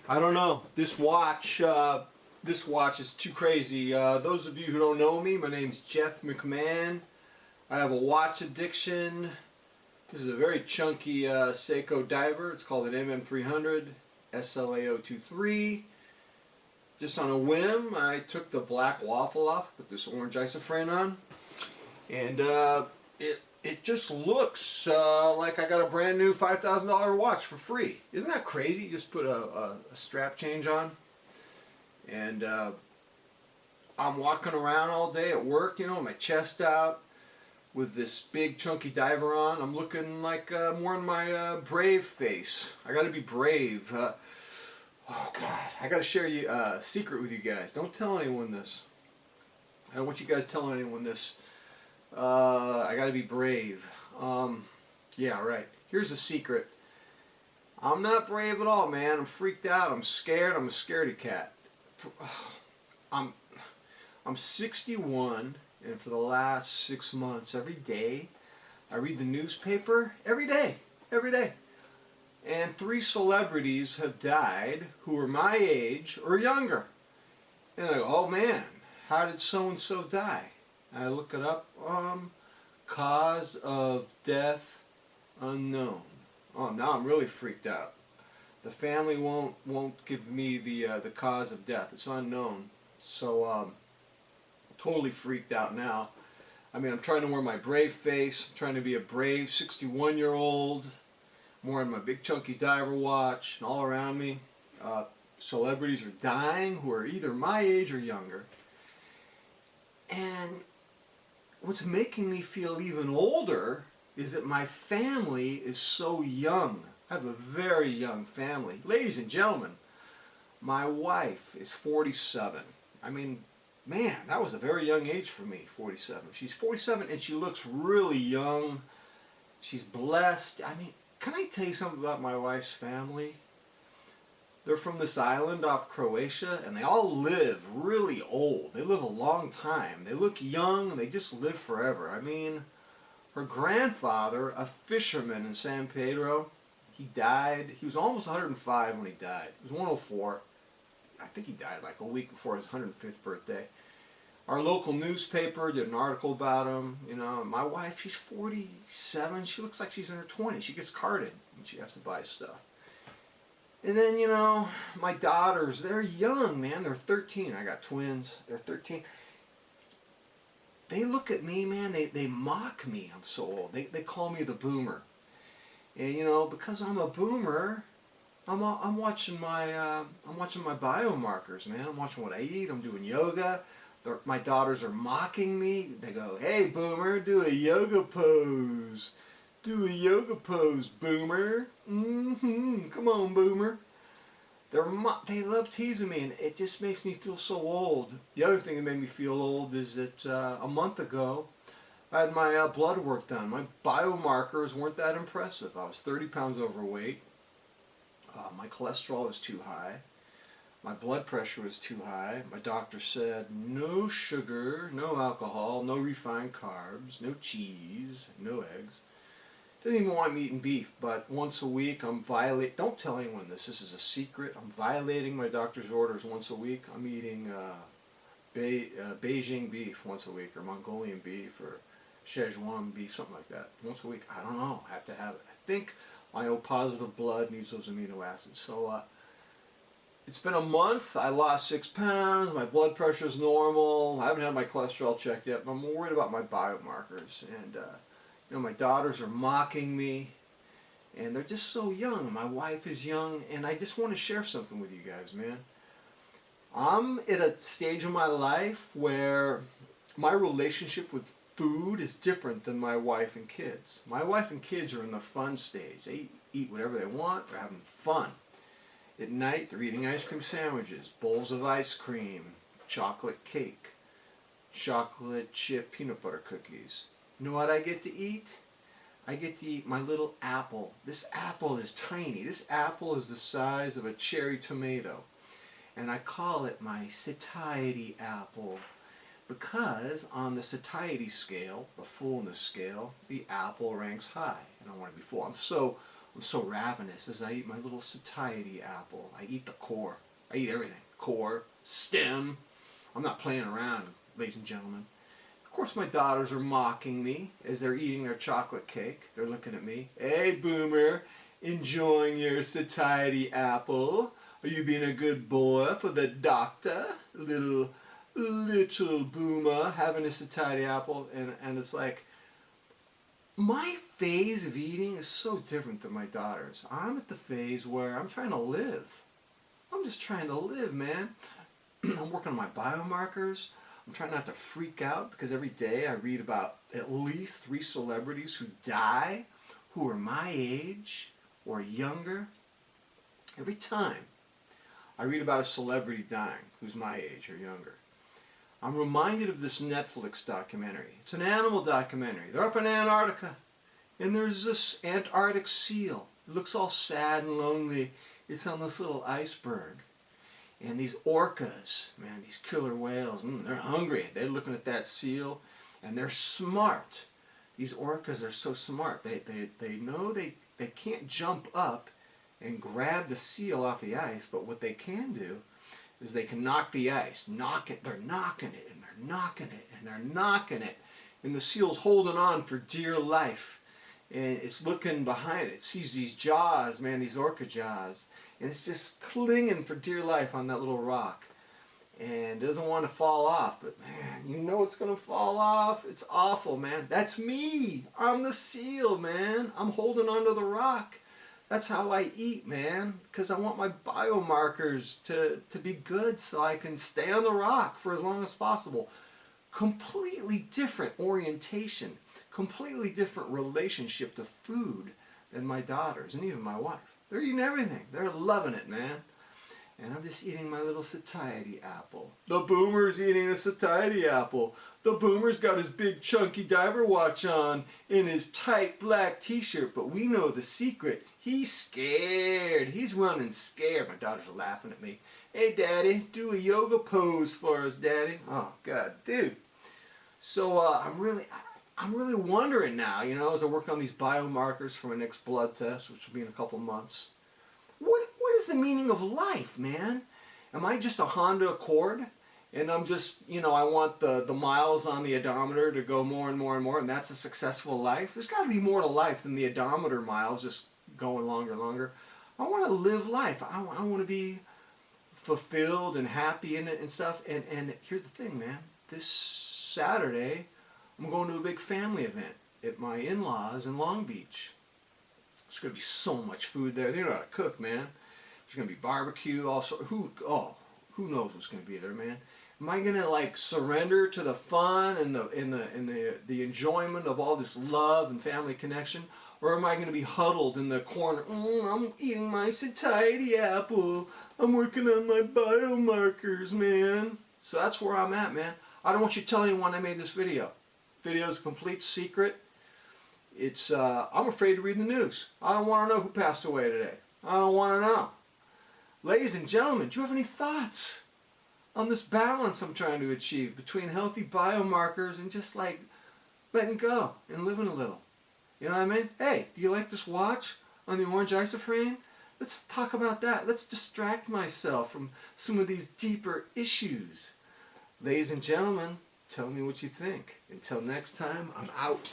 I don't know. This watch is too crazy. Those of you who don't know me, my name's Jeff McMahon. I have a watch addiction. This is a very chunky Seiko diver. It's called an MM300 SLA023. Just on a whim, I took the black waffle off, put this orange Isofrane on, and it just looks like I got a brand new $5,000 watch for free. Isn't that crazy? You just put a strap change on, and I'm walking around all day at work, you know, my chest out, with this big chunky diver on. I'm looking like more in my brave face. I gotta be brave. Oh God, I gotta share a secret with you guys. Don't tell anyone this. I don't want you guys telling anyone this. I gotta be brave. Yeah, right. Here's a secret. I'm not brave at all, man. I'm freaked out. I'm scared. I'm a scaredy cat. I'm 61, and for the last 6 months, every day, I read the newspaper. Every day. Every day. And 3 celebrities have died who are my age or younger. And I go, oh man, how did so-and-so die? And I look it up. Cause of death unknown. Oh, now I'm really freaked out. The family won't give me the cause of death. It's unknown. So totally freaked out now. I mean, I'm trying to wear my brave face. I'm trying to be a brave 61-year-old. I'm wearing my big chunky diver watch, and all around me, celebrities are dying who are either my age or younger. And what's making me feel even older is that my family is so young. I have a very young family. Ladies and gentlemen, my wife is 47. I mean, man, that was a very young age for me, 47. She's 47 and she looks really young. She's blessed. I mean, can I tell you something about my wife's family? They're from this island off Croatia, and they all live really old. They live a long time. They look young, and they just live forever. I mean, her grandfather, a fisherman in San Pedro, he died. He was almost 105 when he died. He was 104. I think he died like a week before his 105th birthday. Our local newspaper did an article about him. You know, my wife, she's 47. She looks like she's in her 20s. She gets carded when she has to buy stuff. And then, you know, my daughters, they're young, man. They're 13. I got twins. They're 13. They look at me, man. They mock me. I'm so old. They call me the boomer. And, you know, because I'm a boomer, I'm watching my biomarkers, man. I'm watching what I eat. I'm doing yoga. My daughters are mocking me. They go, hey, boomer, do a yoga pose. Do a yoga pose, boomer. Come on, boomer. They love teasing me, and it just makes me feel so old. The other thing that made me feel old is that a month ago, I had my blood work done. My biomarkers weren't that impressive. I was 30 pounds overweight. My cholesterol was too high. My blood pressure was too high. My doctor said no sugar, no alcohol, no refined carbs, no cheese, no eggs. Didn't even want me eating beef, but once a week I'm don't tell anyone this is a secret. I'm violating my doctor's orders once a week. I'm eating Beijing beef once a week, or Mongolian beef, or Szechuan beef, something like that. Once a week. I don't know. I have to have it. I think my O positive blood needs those amino acids. So it's been a month. I lost 6 pounds. My blood pressure is normal. I haven't had my cholesterol checked yet, but I'm worried about my biomarkers. And you know, my daughters are mocking me, and they're just so young. My wife is young, and I just want to share something with you guys, man. I'm at a stage in my life where my relationship with food is different than my wife and kids. My wife and kids are in the fun stage. They eat whatever they want. They're having fun. At night, they're eating ice cream sandwiches, bowls of ice cream, chocolate cake, chocolate chip peanut butter cookies. You know what I get to eat? I get to eat my little apple. This apple is tiny. This apple is the size of a cherry tomato. And I call it my satiety apple because on the satiety scale, the fullness scale, the apple ranks high. And I want to be full. I'm so ravenous as I eat my little satiety apple. I eat the core. I eat everything. Core, stem. I'm not playing around, ladies and gentlemen. Of course, my daughters are mocking me as they're eating their chocolate cake. They're looking at me. Hey, Boomer, enjoying your satiety apple? Are you being a good boy for the doctor? Little Boomer having a satiety apple. And it's like, my phase of eating is so different than my daughter's. I'm at the phase where I'm trying to live. I'm just trying to live, man. I'm working on my biomarkers. I'm trying not to freak out because every day I read about at least 3 celebrities who die who are my age or younger. Every time I read about a celebrity dying who's my age or younger, I'm reminded of this Netflix documentary. It's an animal documentary. They're up in Antarctica, and there's this Antarctic seal. It looks all sad and lonely. It's on this little iceberg. And these orcas, man, these killer whales, they're hungry. They're looking at that seal, and they're smart. These orcas are so smart. They know they can't jump up and grab the seal off the ice, but what they can do is they can knock the ice, knock it. They're knocking it, and they're knocking it, and they're knocking it. And the seal's holding on for dear life. And it's looking behind it. It sees these jaws, man, these orca jaws. And it's just clinging for dear life on that little rock. And doesn't want to fall off. But man, you know it's going to fall off. It's awful, man. That's me. I'm the seal, man. I'm holding onto the rock. That's how I eat, man. Because I want my biomarkers to be good so I can stay on the rock for as long as possible. Completely different orientation. Completely different relationship to food than my daughters and even my wife. They're eating everything. They're loving it, man. And I'm just eating my little satiety apple. The Boomer's eating a satiety apple. The Boomer's got his big chunky diver watch on in his tight black t-shirt. But we know the secret. He's scared. He's running scared. My daughters are laughing at me. Hey, Daddy, do a yoga pose for us, Daddy. Oh, God, dude. So I'm really wondering now, you know, as I work on these biomarkers for my next blood test, which will be in a couple months. What is the meaning of life, man? Am I just a Honda Accord? And I'm just, you know, I want the miles on the odometer to go more and more and more, and that's a successful life? There's got to be more to life than the odometer miles just going longer and longer. I want to live life. I want to be fulfilled and happy in it and stuff. And here's the thing, man. This Saturday, I'm going to a big family event at my in-laws in Long Beach. There's going to be so much food there. They know how to cook, man. There's going to be barbecue. Also, who knows what's going to be there, man? Am I going to like surrender to the fun and the enjoyment of all this love and family connection, or am I going to be huddled in the corner? I'm eating my satiety apple. I'm working on my biomarkers, man. So that's where I'm at, man. I don't want you to tell anyone I made this video. Video is a complete secret. It's I'm afraid to read the news. I don't want to know who passed away today. I don't want to know. Ladies and gentlemen, do you have any thoughts on this balance I'm trying to achieve between healthy biomarkers and just like letting go and living a little? You know what I mean? Hey, do you like this watch on the orange Isofrane? Let's talk about that. Let's distract myself from some of these deeper issues. Ladies and gentlemen, tell me what you think. Until next time, I'm out.